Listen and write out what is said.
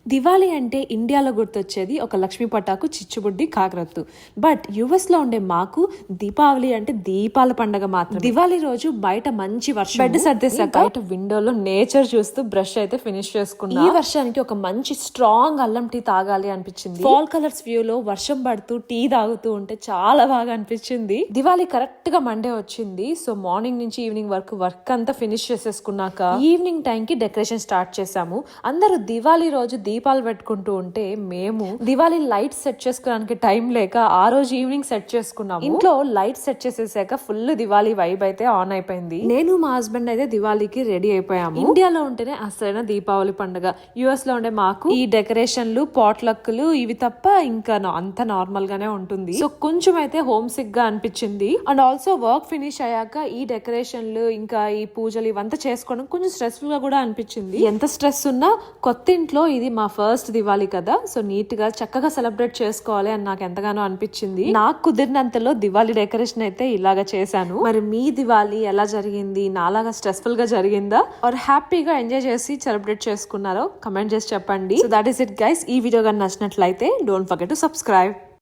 దివాళీ అంటే ఇండియాలో గుర్తొచ్చేది ఒక లక్ష్మీ పటాకు, చిచ్చుబుడ్డి, కాకరత్తు. బట్ యుఎస్ లో ఉండే మాకు దీపావళి అంటే దీపాల పండగ మాత్రం. దివాళీ రోజు బయట మంచి వర్షం, బెడ్ సర్దేశాక బయట విండోలో నేచర్ చూస్తూ బ్రష్ అయితే ఫినిష్ చేసుకున్నా. ఈ వర్షానికి ఒక మంచి స్ట్రాంగ్ అల్లం టీ తాగాలి అనిపించింది. ఫాల్ కలర్స్ వ్యూ లో వర్షం పడుతూ టీ తాగుతూ ఉంటే చాలా బాగా అనిపించింది. దివాళీ కరెక్ట్ గా మండే వచ్చింది. సో మార్నింగ్ నుంచి ఈవినింగ్ వరకు వర్క్ అంతా ఫినిష్ చేసేసుకున్నాక ఈవినింగ్ టైం కి డెకరేషన్ స్టార్ట్ చేసాము. అందరూ దివాళీ రోజు దీపాలు పెట్టుకుంటూ ఉంటే మేము దివాళీ లైట్ సెట్ చేసుకోవడానికి టైం లేక ఆ రోజు ఈవినింగ్ సెట్ చేసుకున్నాము. ఇంట్లో లైట్ సెట్ చేసేసాక ఫుల్ దివాళీ వైబ్ అయితే ఆన్ అయిపోయింది. నేను మా హస్బెండ్ అయితే దివాళీకి రెడీ అయిపోయాము. ఇండియాలో ఉంటేనే అసలైన దీపావళి పండుగ. యుఎస్ లో ఉండే మాకు ఈ డెకరేషన్లు, పాట్లక్లు ఇవి తప్ప ఇంకా అంత నార్మల్ గానే ఉంటుంది. సో కొంచెం అయితే హోమ్ సిక్ గా అనిపించింది. అండ్ ఆల్సో వర్క్ ఫినిష్ అయ్యాక ఈ డెకరేషన్లు ఇంకా ఈ పూజలు ఇవంతా చేసుకోవడం కొంచెం స్ట్రెస్ఫుల్ గా కూడా అనిపించింది. ఎంత స్ట్రెస్ ఉన్నా కొత్త ఇంట్లో ఇది మా ఫస్ట్ దివాళీ కదా, సో నీట్ గా చక్కగా సెలబ్రేట్ చేసుకోవాలి అని నాకు ఎంతగానో అనిపించింది. నాకు కుదిరినంతలో దివాళీ డెకరేషన్ అయితే ఇలాగా చేశాను. మరి మీ దివాళీ ఎలా జరిగింది? నాలాగా స్ట్రెస్ఫుల్ గా జరిగిందా ఆర్ హ్యాపీగా ఎంజాయ్ చేసి సెలబ్రేట్ చేసుకున్నారో కమెంట్ చేసి చెప్పండి. So that is it guys. ఈ వీడియో కానీ నచ్చినట్లయితే డోంట్ ఫర్గెట్ టు సబ్స్క్రైబ్.